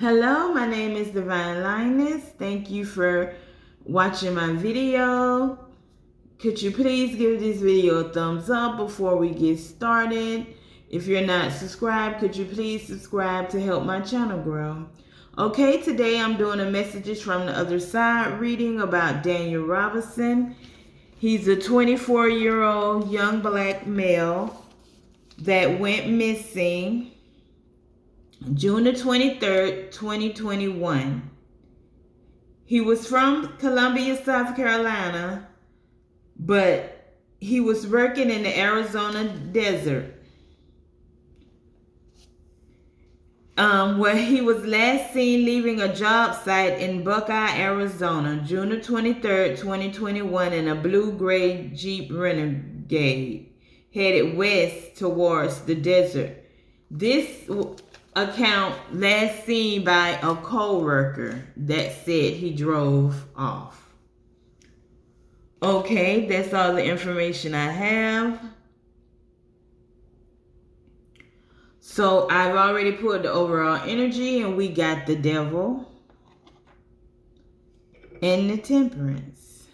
Hello, my name is Divine Lioness. Thank you for watching my video. Could you please give this video a thumbs up before we get started? If you're not subscribed, could you please subscribe to help my channel grow? Okay, today I'm doing a Messages from the Other Side reading about Daniel Robinson. He's a 24-year-old young black male that went missing June the 23rd, 2021. He was from Columbia, South Carolina, but he was working in the Arizona desert. Where he was last seen leaving a job site in Buckeye, Arizona, June the 23rd, 2021, in a blue-gray Jeep Renegade, headed west towards the desert. This account last seen by a co-worker that said he drove off. Okay, that's all the information I have. So I've already put the overall energy, and we got the Devil and the Temperance.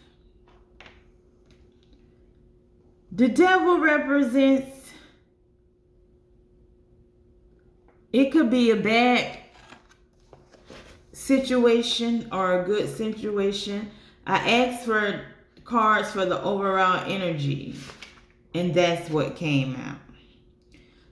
The Devil represents, it could be a bad situation or a good situation. I asked for cards for the overall energy, and that's what came out.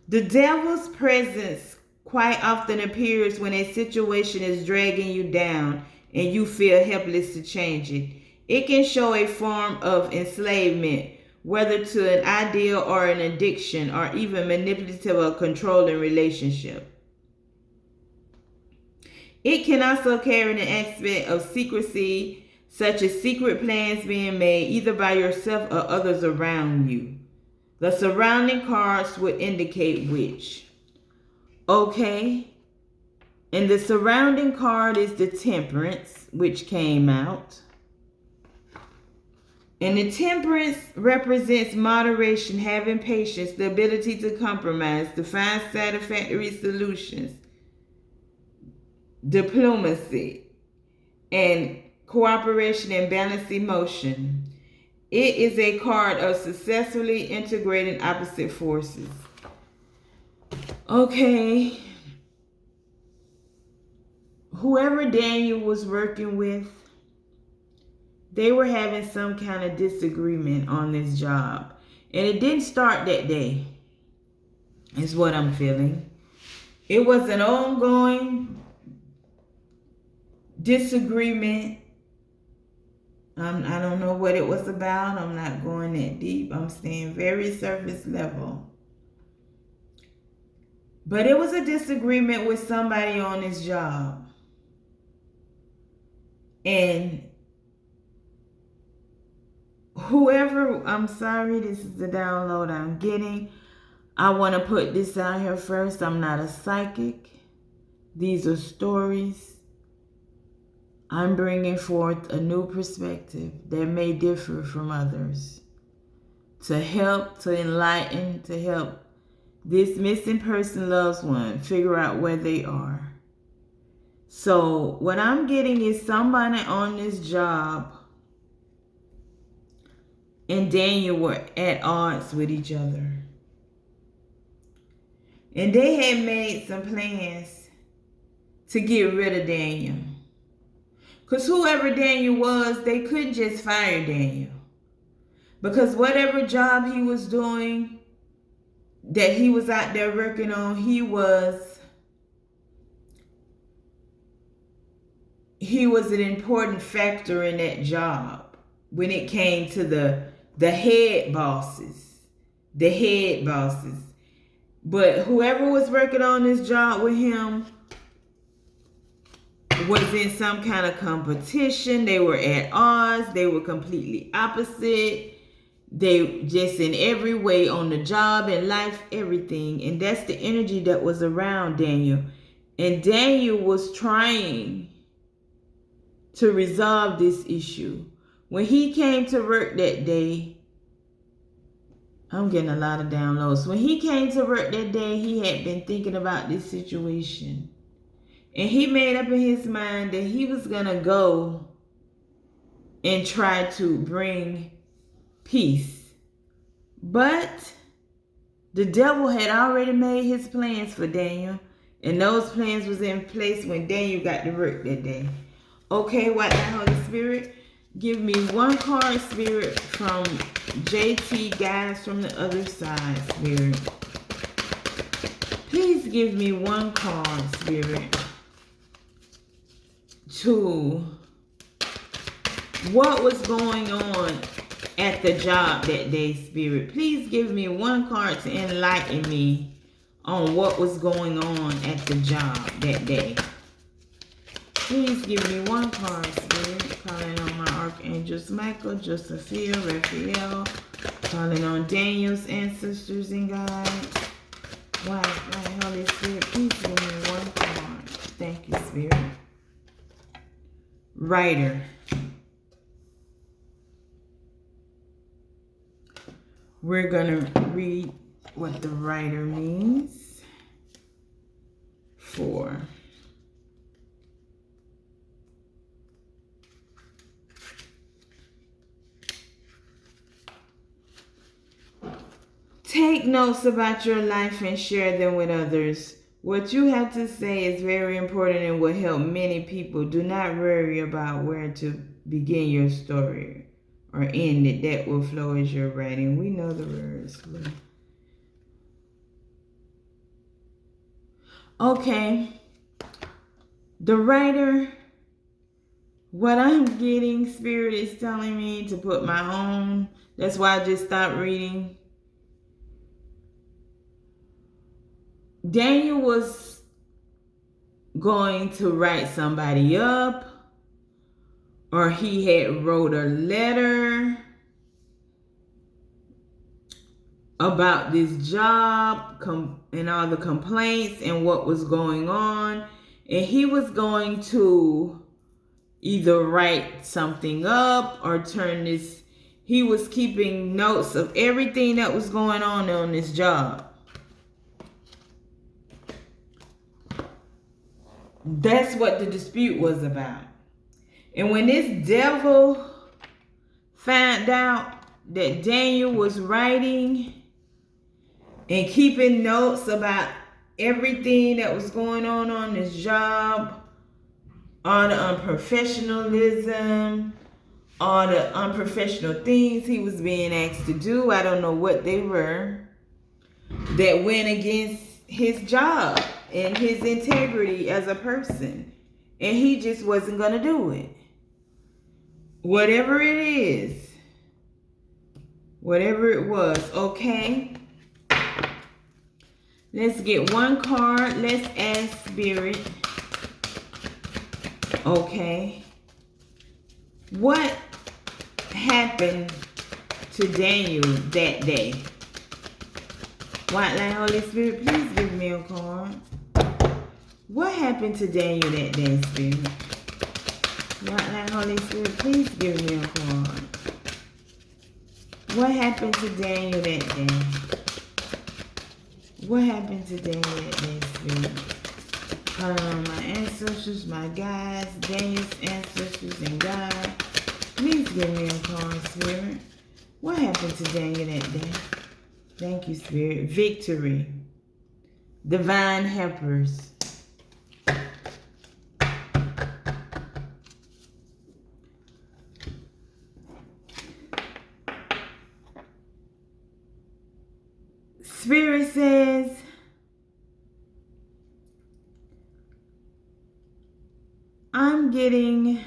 The Devil's presence quite often appears when a situation is dragging you down and you feel helpless to change it. It can show a form of enslavement, whether to an ideal or an addiction, or even manipulative or controlling relationship. It can also carry an aspect of secrecy, such as secret plans being made either by yourself or others around you. The surrounding cards would indicate which. Okay. And the surrounding card is the Temperance, which came out. And the Temperance represents moderation, having patience, the ability to compromise, to find satisfactory solutions, diplomacy, and cooperation and balanced emotion. It is a card of successfully integrating opposite forces. Okay. Whoever Daniel was working with, they were having some kind of disagreement on this job. And it didn't start that day, is what I'm feeling. It was an ongoing disagreement. I don't know what it was about. I'm not going that deep. I'm staying very surface level. But it was a disagreement with somebody on his job. And whoever, I'm sorry, this is the download I'm getting. I want to put this out here first. I'm not a psychic. These are stories. I'm bringing forth a new perspective that may differ from others, to help, to enlighten, to help this missing person loved one figure out where they are. So what I'm getting is somebody on this job and Daniel were at odds with each other. And they had made some plans to get rid of Daniel. Because whoever Daniel was, they couldn't just fire Daniel. Because whatever job he was doing, that he was out there working on, he was an important factor in that job when it came to the head bosses. The head bosses. But whoever was working on this job with him was in some kind of competition. They were at odds. They were completely opposite. They just in every way, on the job, in life, everything. And that's the energy that was around Daniel. And Daniel was trying to resolve this issue. When he came to work that day, I'm getting a lot of downloads. When he came to work that day, he had been thinking about this situation. And he made up in his mind that he was going to go and try to bring peace. But the devil had already made his plans for Daniel. And those plans was in place when Daniel got to work that day. Okay, White Light Holy Spirit, give me one card, Spirit, from JT, guys from the other side, Spirit. Please give me one card, Spirit, to what was going on at the job that day, Spirit. Please give me one card to enlighten me on what was going on at the job that day. Please give me one card, Spirit. Calling on my archangels Michael, Josephia, Raphael. Calling on Daniel's ancestors and guides. White Holy Spirit, please give me one card. Thank you, Spirit. Writer. We're going to read what the writer means. 4. Take notes about your life and share them with others. What you have to say is very important and will help many people. Do not worry about where to begin your story or end it. That will flow as you're writing. We know the words. Okay. The writer, what I'm getting, Spirit is telling me to put my own. That's why I just stopped reading. Daniel was going to write somebody up, or he had wrote a letter about this job and all the complaints and what was going on. And he was going to either write something up or turn this. He was keeping notes of everything that was going on this job. That's what the dispute was about. And when this devil found out that Daniel was writing and keeping notes about everything that was going on this job, all the unprofessionalism, all the unprofessional things he was being asked to do, I don't know what they were, that went against his job and his integrity as a person. And he just wasn't going to do it. Whatever it is, whatever it was, okay? Let's get one card. Let's ask Spirit. Okay. What happened to Daniel that day? White Light Holy Spirit, please give me a card. What happened to Daniel that day, Spirit? White Light Holy Spirit, please give me a card. What happened to Daniel that day? What happened to Daniel that day, Spirit? Calling on my ancestors, my guides, Daniel's ancestors and guides. Please give me a card, Spirit. What happened to Daniel that day? Thank you, Spirit. Victory. Divine helpers. Spirit says, I'm getting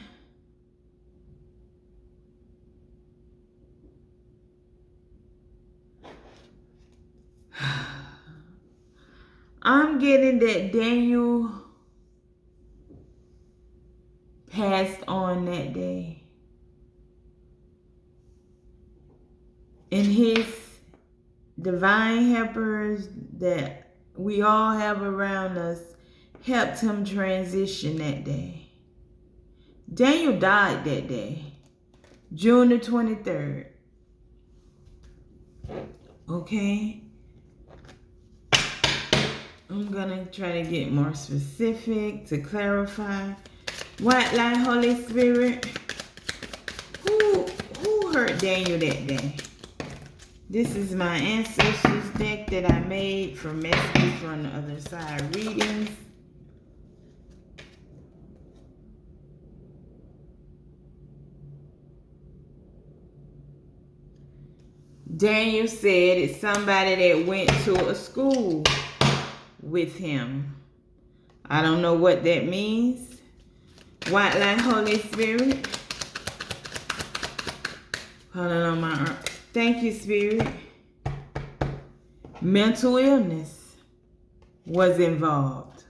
that Daniel passed on that day. And his divine helpers that we all have around us helped him transition that day. Daniel died that day, June the 23rd. Okay? I'm gonna try to get more specific to clarify. White light, Holy Spirit. Who hurt Daniel that day? This is my ancestors deck that I made for messages from the other side readings. Daniel said it's somebody that went to a school with him. I don't know what that means. White light, Holy Spirit. Hold on my arm. Thank you, Spirit. Mental illness was involved.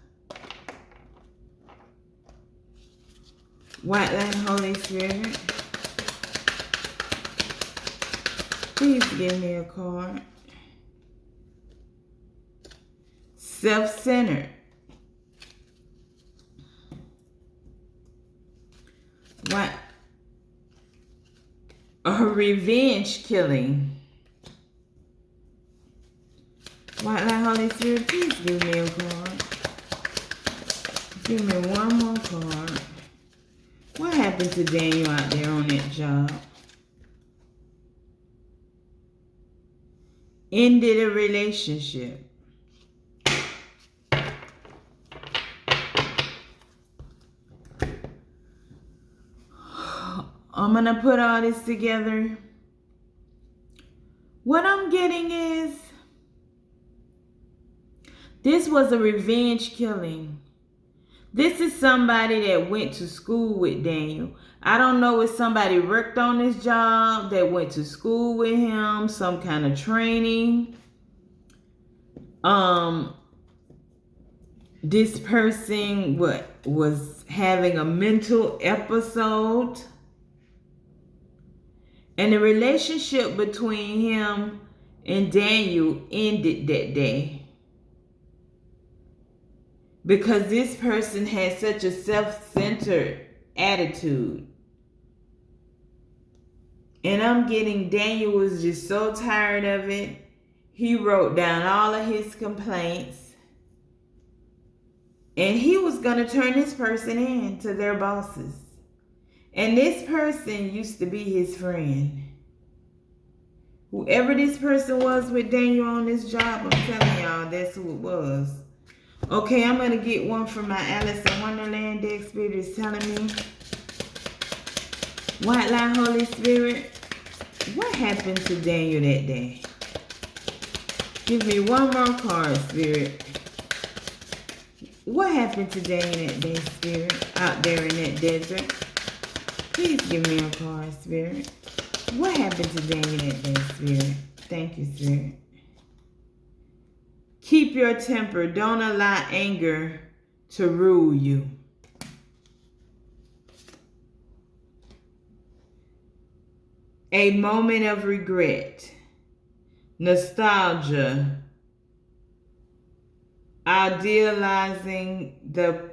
White light, Holy Spirit. Please give me a card. Self-centered. What? A revenge killing. White light, Holy Spirit, please give me a card. Give me one more card. What happened to Daniel out there on that job? Ended a relationship. I'm going to put all this together. What I'm getting is, this was a revenge killing. This is somebody that went to school with Daniel. I don't know if somebody worked on this job, that went to school with him, some kind of training. This person was having a mental episode. And the relationship between him and Daniel ended that day. Because this person had such a self-centered attitude. And I'm getting Daniel was just so tired of it. He wrote down all of his complaints. And he was going to turn this person in to their bosses. And this person used to be his friend. Whoever this person was with Daniel on this job, I'm telling y'all, that's who it was. Okay, I'm going to get one from my Alice in Wonderland deck. Spirit is telling me. White light, Holy Spirit. What happened to Daniel that day? Give me one more card, Spirit. What happened to Daniel that day, Spirit? Out there in that desert. Please give me a card, Spirit. What happened to Daniel that day, Spirit? Thank you, Spirit. Keep your temper. Don't allow anger to rule you. A moment of regret. Nostalgia. Idealizing the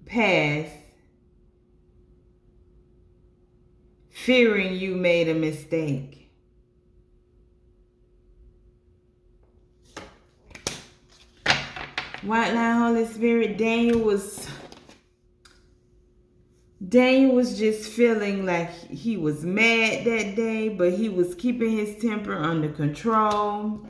past. Fearing you made a mistake. White light, Holy Spirit, Daniel was just feeling like he was mad that day, but he was keeping his temper under control.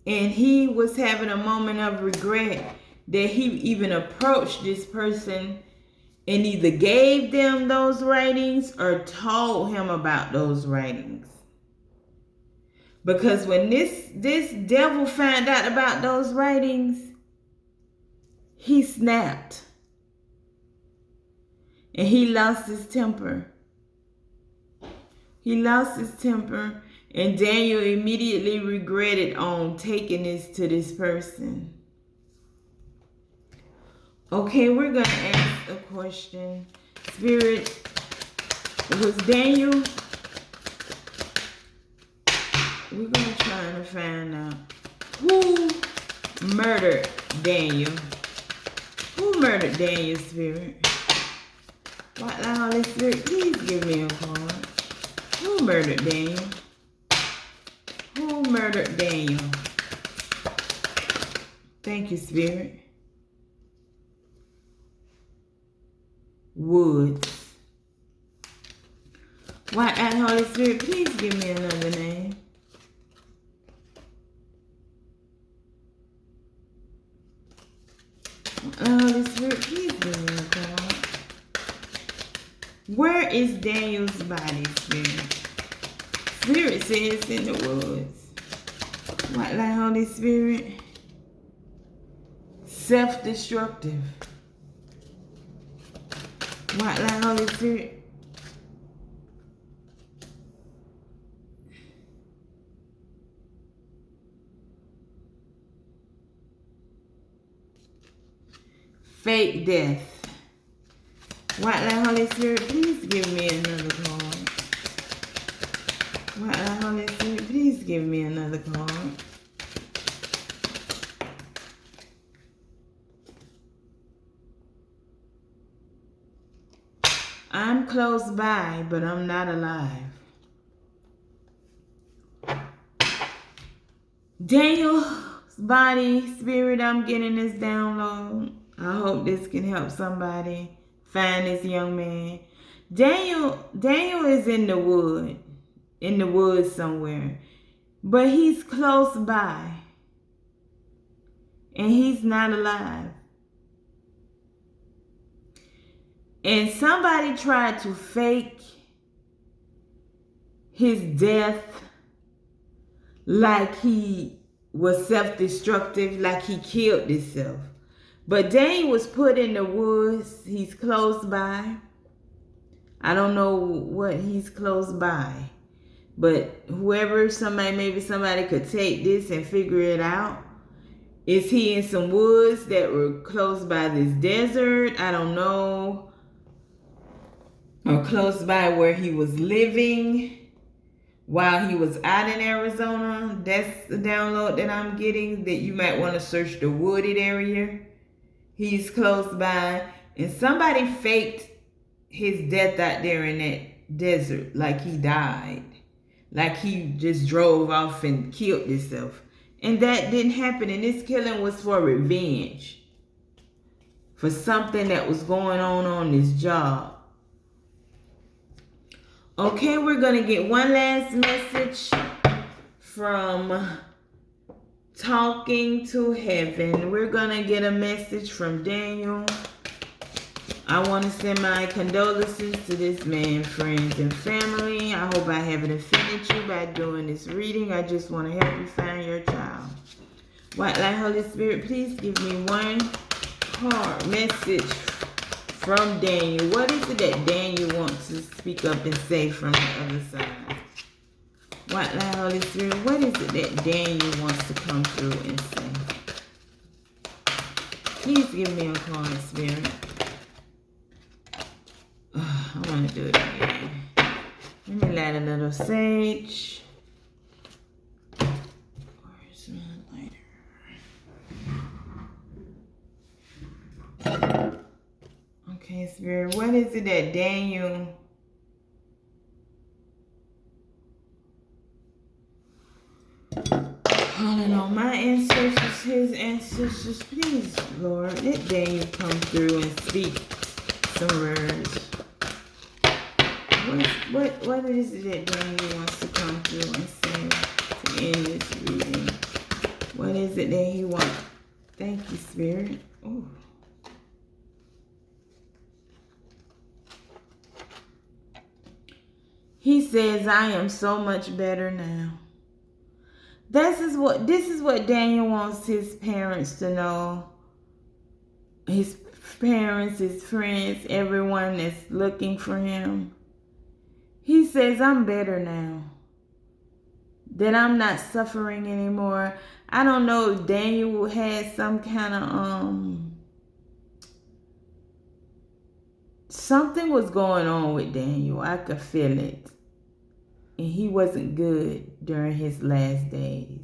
And he was having a moment of regret that he even approached this person and either gave them those writings or told him about those writings. Because when this devil found out about those writings, he snapped. And he lost his temper. He lost his temper, and Daniel immediately regretted on taking this to this person. Okay, we're going to ask a question. Spirit, was Daniel... We're going to try to find out who murdered Daniel. Who murdered Daniel, Spirit? White light, Holy Spirit, please give me a card. Who murdered Daniel? Who murdered Daniel? Thank you, Spirit. Woods. White Light, Holy Spirit, please give me another name. Holy Spirit, please give me a card. Where is Daniel's body, Spirit? Spirit says in the woods. White Light, Holy Spirit. Self-destructive. White Light, Holy Spirit. Fake death. White Light, Holy Spirit, please give me another card. White Light, Holy Spirit, please give me another card. I'm close by, but I'm not alive. Daniel's body, Spirit, I'm getting this download. I hope this can help somebody find this young man. Daniel is in the woods somewhere. But he's close by. And he's not alive. And somebody tried to fake his death like he was self-destructive, like he killed himself. But Daniel was put in the woods. He's close by. I don't know what he's close by. But maybe somebody could take this and figure it out. Is he in some woods that were close by this desert? I don't know. Or close by where he was living while he was out in Arizona. That's the download that I'm getting, that you might want to search the wooded area. He's close by. And somebody faked his death out there in that desert like he died. Like he just drove off and killed himself. And that didn't happen. And this killing was for revenge. For something that was going on this job. Okay, we're going to get one last message from Talking to Heaven. We're going to get a message from Daniel. I want to send my condolences to this man, friends, and family. I hope I haven't offended you by doing this reading. I just want to help you find your child. White Light, Holy Spirit, please give me one card message from Daniel. What is it that Daniel wants to speak up and say from the other side? White Light, Holy Spirit, what is it that Daniel wants to come through and say? Please give me a card, Spirit. I want to do it again. Let me light a little sage. Where's my lighter? Okay, Spirit, what is it that Daniel calling on my ancestors, his ancestors? Please, Lord, let Daniel come through and speak some words. What is it that Daniel wants to come through and say to end this reading? What is it that he wants? Thank you, Spirit. Oh. He says, I am so much better now. This is what Daniel wants his parents to know. His parents, his friends, everyone that's looking for him. He says, I'm better now. That I'm not suffering anymore. I don't know if Daniel had some kind of, something was going on with Daniel. I could feel it. And he wasn't good during his last days.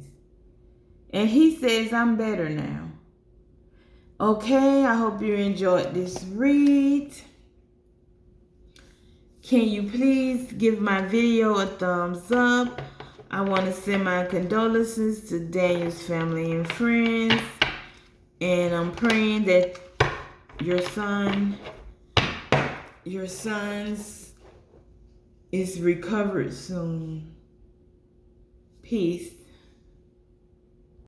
And he says, I'm better now. Okay, I hope you enjoyed this read. Can you please give my video a thumbs up? I want to send my condolences to Daniel's family and friends. And I'm praying that your son's is recovered soon. Peace.